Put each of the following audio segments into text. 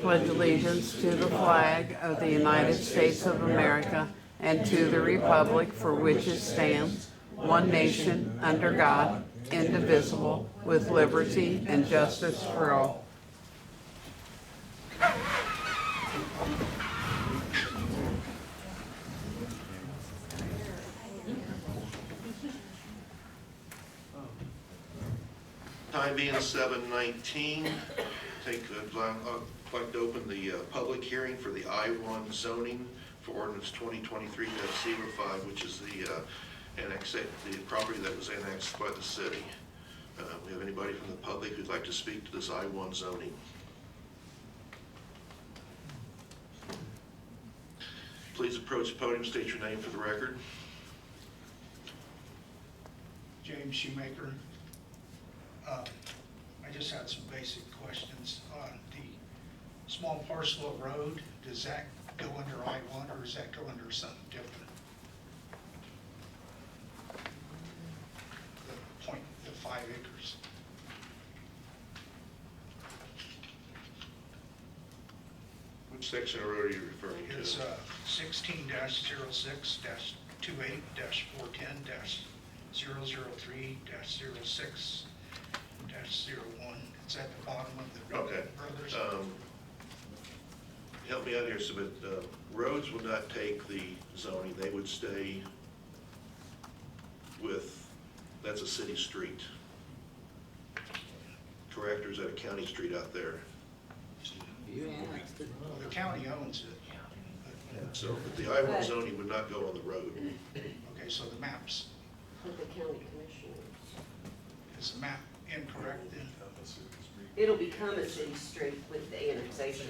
pledge allegiance to the flag of the United States of America and to the republic for which it stands, one nation, under God, indivisible, with liberty and justice for all. Time being 7:19, I'd like to open the public hearing for the I-1 zoning for Ordinance 2023-05, which is the property that was annexed by the city. We have anybody from the public who'd like to speak to this I-1 zoning? Please approach the podium, state your name for the record. James Shoemaker. I just had some basic questions on the small parcel of road. Does that go under I-1 or does that go under something different? The 5 acres. Which section of road are you referring to? It's 16-06-28-410-003-006-01. It's at the bottom of the road. Okay. Brothers. Help me out here, so that roads would not take the zoning, they would stay with, that's a city street. Correct, or is that a county street out there? The county owns it. So the I-1 zoning would not go on the road. Okay, so the maps, With the county commissioners. is the map incorrect then? It'll become a city street with the annexation.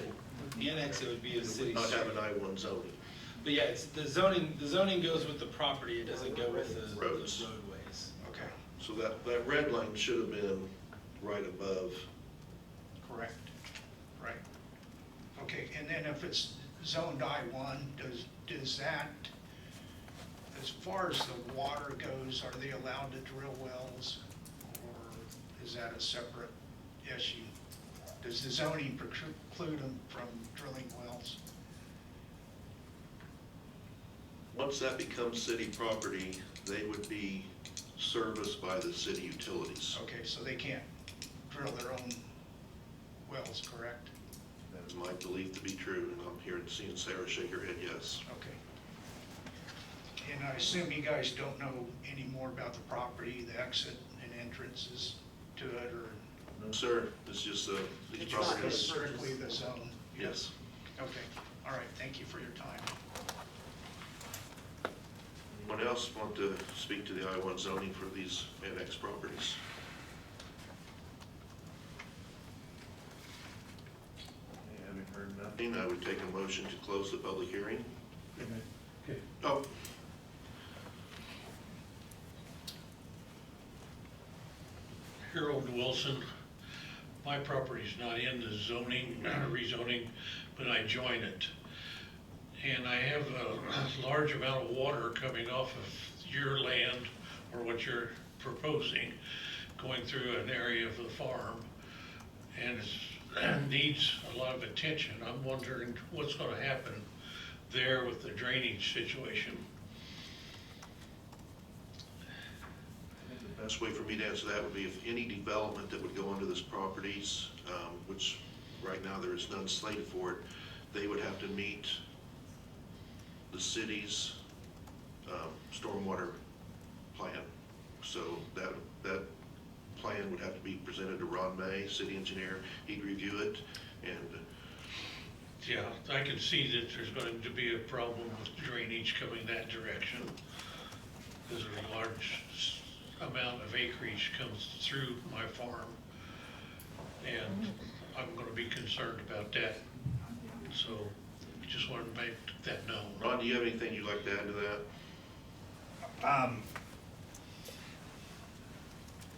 The annex, it would be a It city would not have street. an I-1 zoning. But yeah, it's the zoning goes with the property, it doesn't go with the Roads. roadways. Okay, So that red line should have been right above. correct, right. Okay, and then if it's zoned I-1, does that, as far as the water goes, are they allowed to drill wells? Or is that a separate issue? Does the zoning preclude them from drilling wells? Once that becomes city property, they would be serviced by the city utilities. Okay, so they can't drill their own wells, correct? That is my belief to be true, and I'm here seeing Sarah shake her head yes. Okay. And I assume you guys don't know any more about the property, the exit and entrances to it, or? No, sir, it's just these It's not properties. just- Strictly the zone? Yes. Okay, all right, thank you for your time. Anyone else want to speak to the I-1 zoning for these annex properties? Having heard nothing, I would take a motion to close the public hearing. Okay. Oh. Harold Wilson, my property's not in the zoning, rezoning, but I join it. And I have a large amount of water coming off of your land, or what you're proposing, going through an area of the farm. And it needs a lot of attention. I'm wondering what's gonna happen there with the drainage situation. The best way for me to answer that would be if any development that would go onto this properties, which right now there is none slated for it, they would have to meet the city's stormwater plan. So that plan would have to be presented to Ron May, city engineer. He'd review it, and Yeah, I can see that there's going to be a problem with drainage coming that direction. Because a large amount of acreage comes through my farm. And I'm gonna be concerned about that. So, just wanted to make that known. Ron, do you have anything you'd like to add to that?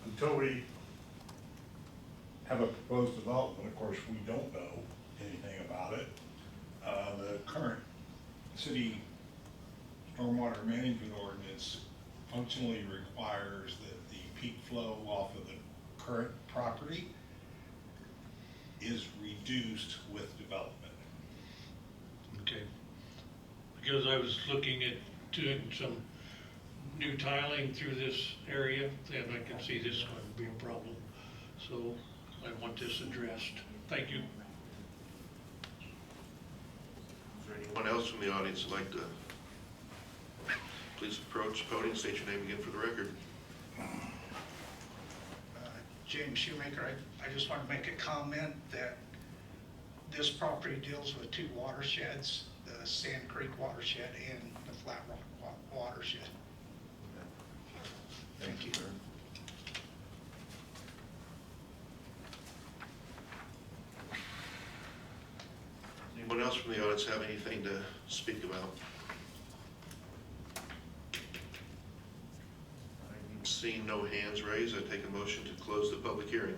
Until we have a proposed development, of course, we don't know anything about it. The current city stormwater management ordinance functionally requires that the peak flow off of the current property is reduced with development. Okay. Because I was looking at doing some new tiling through this area, and I can see this is going to be a problem. So I want this addressed. Thank you. Is there anyone else from the audience who'd like to please approach the podium, state your name again for the record? James Shoemaker, I just want to make a comment that this property deals with two watersheds, the Sand Creek watershed and the Flat Rock watershed. Thank you. Anyone else from the audience have anything to speak about? Seeing no hands raised, I take a motion to close the public hearing.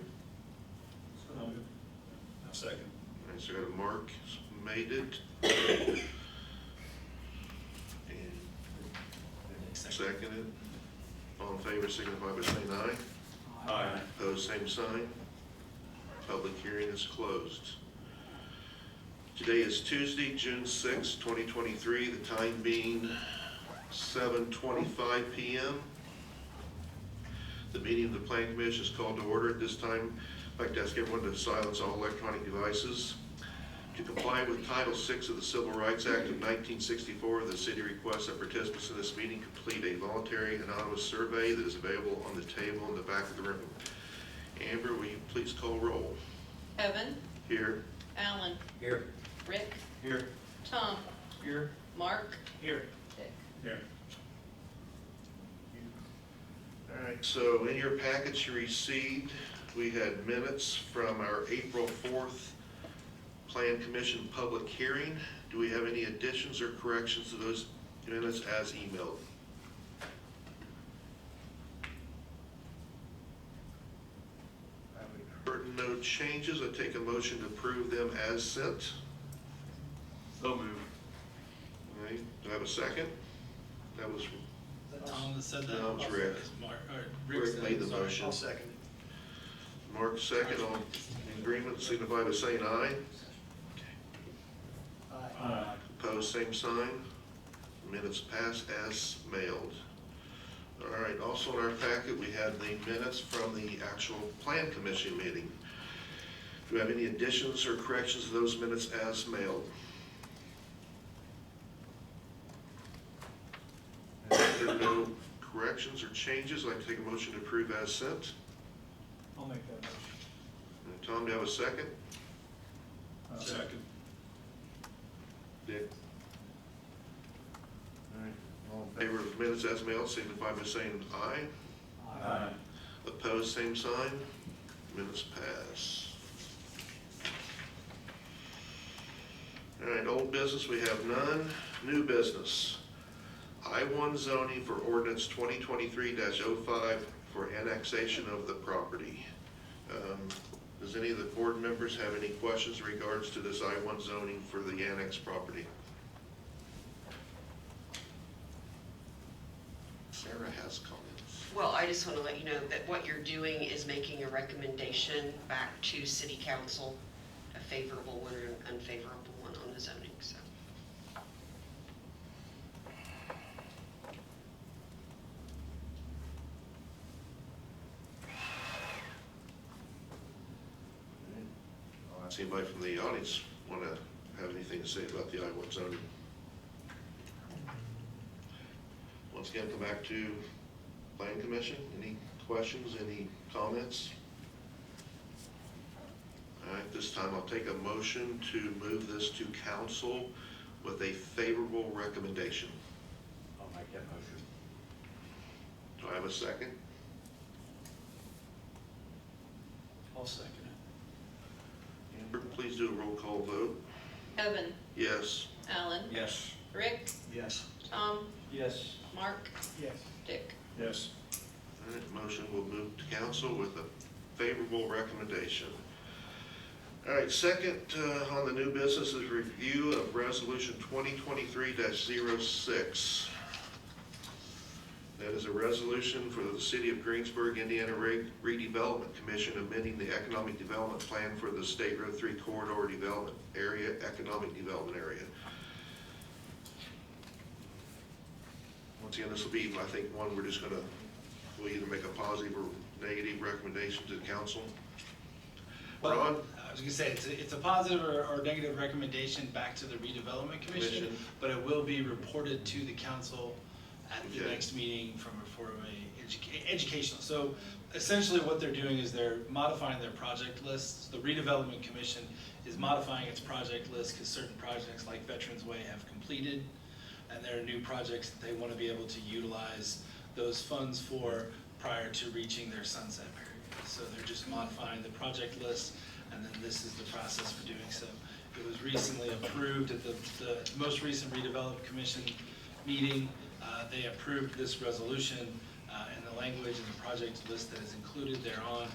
Second. All right, so I got a Mark made it. And seconded. All in favor, signify by saying aye. Aye. Opposed, same sign. Public hearing is closed. Today is Tuesday, June 6, 2023, the time being 7:25 p.m. The meeting of the Planning Commission is called to order at this time. I'd like to ask everyone to silence all electronic devices. To comply with Title VI of the Civil Rights Act of 1964, the city requests that participants in this meeting complete a voluntary anonymous survey that is available on the table in the back of the room. Amber, will you please call roll? Evan, Here. Alan, Here. Rick, Here. Tom, Here. Mark, Here. Dick. Here. All right, so in your packets you received, we had minutes from our April 4th Plan Commission public hearing. Do we have any additions or corrections to those minutes as emailed? Heard no changes, I take a motion to approve them as sent. So moved. All right, do I have a second? That was, Is that Tom that said that? No, it was Rick. Mark, Rick said made it, the sorry. motion. I'll second it. Mark second, all in agreement, signify by saying aye. Aye. Opposed, same sign. Minutes passed as mailed. All right, also in our packet, we had the minutes from the actual Plan Commission meeting. Do we have any additions or corrections to those minutes as mailed? If there are no corrections or changes, I'd like to take a motion to approve as sent. I'll make that motion. And Tom, do you have a second? Second. Dick? All right, all in favor of minutes as mailed, signify by saying aye. Aye. Opposed, same sign. Minutes pass. All right, old business, we have none. New business. I-1 zoning for ordinance 2023-05 for annexation of the property. Does any of the board members have any questions in regards to this I-1 zoning for the annexed property? Sarah has comments. Well, I just want to let you know that what you're doing is making a recommendation back to city council, a favorable one or an unfavorable one on the zoning, so. Does anybody from the audience want to have anything to say about the I-1 zoning? Once again, come back to Plan Commission. Any questions, any comments? All right, this time I'll take a motion to move this to council with a favorable recommendation. I'll make that motion. Do I have a second? I'll second it. Amber, please do a roll call vote. Evan, Yes. Alan, Yes. Rick, Yes. Tom, Yes. Mark, Yes. Dick. Yes. All right, motion will move to council with a favorable recommendation. All right, second on the new business is review of resolution 2023-06. Now, That is a resolution for the City of Greensburg, Indiana Redevelopment Commission amending the economic development plan for the State Road 3 corridor development area, economic development area. Once again, this will be, I think, one we're just gonna, we'll either make a positive or negative recommendation to the council. Ron? I was gonna say, it's a positive or negative recommendation back to the redevelopment commission, Commission. but it will be reported to the council at the Okay. next meeting for a educational. So essentially what they're doing is they're modifying their project lists. The redevelopment commission is modifying its project list because certain projects like Veterans Way have completed, and there are new projects that they want to be able to utilize those funds for prior to reaching their sunset period. So they're just modifying the project list, and then this is the process for doing so. It was recently approved at the most recent redevelopment commission meeting. They approved this resolution and the language and the project list that is included thereon.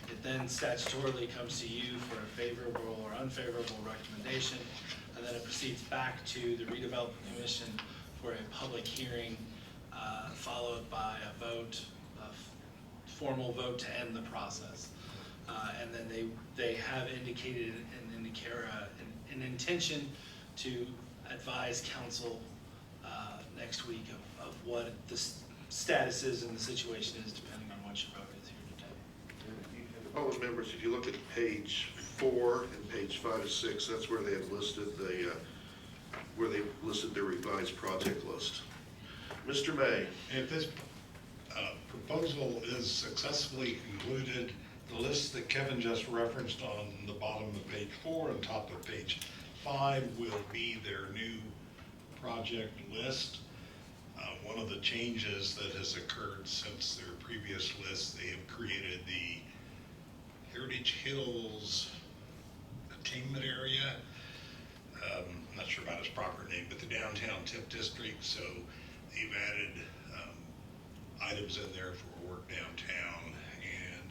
It then statutorily comes to you for a favorable or unfavorable recommendation, and then it proceeds back to the redevelopment commission for a public hearing, followed by a vote, a formal vote to end the process. And then they have indicated an intention to advise council next week of what the status is and the situation is, depending on what your vote is here today. And public members, if you look at page 4 and page 5 and 6, that's where they have listed their revised project list. Mr. May? If this proposal is successfully concluded, the list that Kevin just referenced on the bottom of page 4 and top of page 5 will be their new project list. One of the changes that has occurred since their previous list, they have created the Heritage Hills Attainment Area. Not sure about its proper name, but the downtown tip district. So they've added items in there for work downtown, and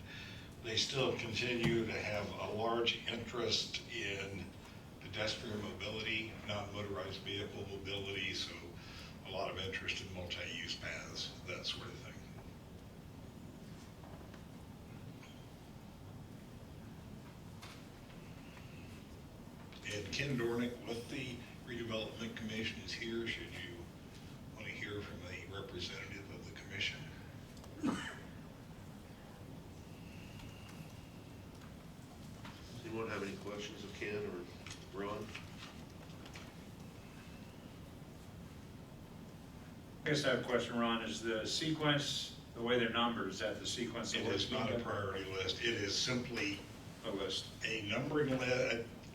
they still continue to have a large interest in pedestrian mobility, non-motorized vehicle mobility, so a lot of interest in multi-use paths, that sort of thing. And Ken Dornick with the Redevelopment Commission is here, should you want to hear from a representative of the commission. Does anyone have any questions of Ken or Ron? I guess I have a question, Ron. Is the sequence, the way they're numbered, is that the sequence of It what's is being not a done? priority list, it is simply A list. a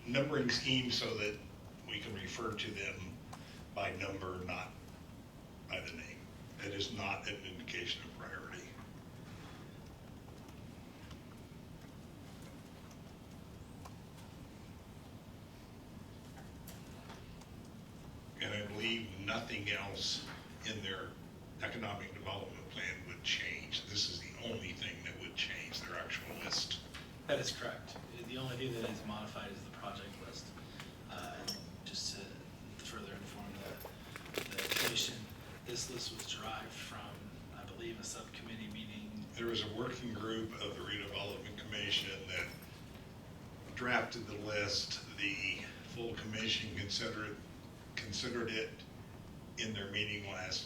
numbering scheme so that we can refer to them by number, not by the name. It is not an indication of priority. And I believe nothing else in their economic development plan would change. This is the only thing that would change their actual list. That is correct. The only thing that is modified is the project list. And just to further inform the commission, this list was derived from, I believe, a subcommittee meeting. There was a working group of the redevelopment commission that drafted the list. The full commission considered it in their meeting last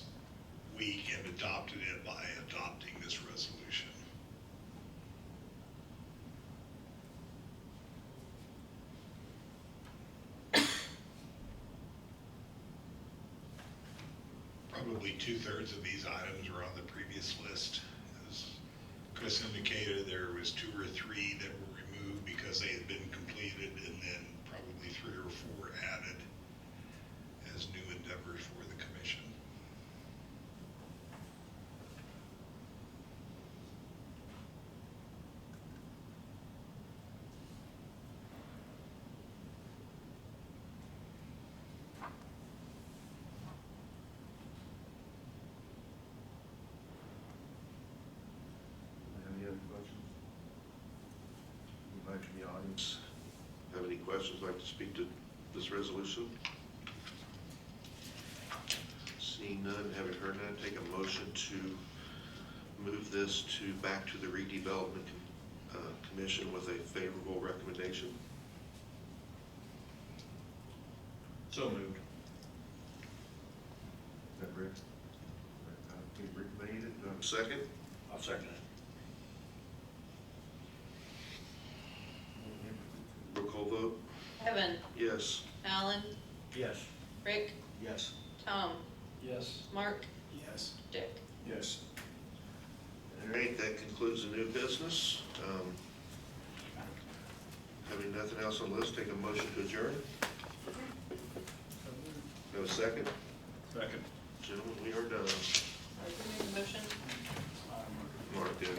week and adopted it by adopting this resolution. Probably 2/3 of these items were on the previous list. As Chris indicated, there was 2 or 3 that were removed because they had been completed, and then probably 3 or 4 added as new endeavors for the commission. Any other questions? Anybody from the audience have any questions, like to speak to this resolution? Seeing none, having heard none, take a motion to move this back to the redevelopment commission with a favorable recommendation. So moved. Is that Rick? I think Rick made it. Do I have a second? I'll second it. Roll call vote? Kevin, Yes. Alan, Yes. Rick, Yes. Tom, Yes. Mark, Yes. Dick. Yes. All right, that concludes the new business. Having nothing else on the list, take a motion to adjourn. Have a second? Second. Gentlemen, we are done. Are you making a motion? Mark did.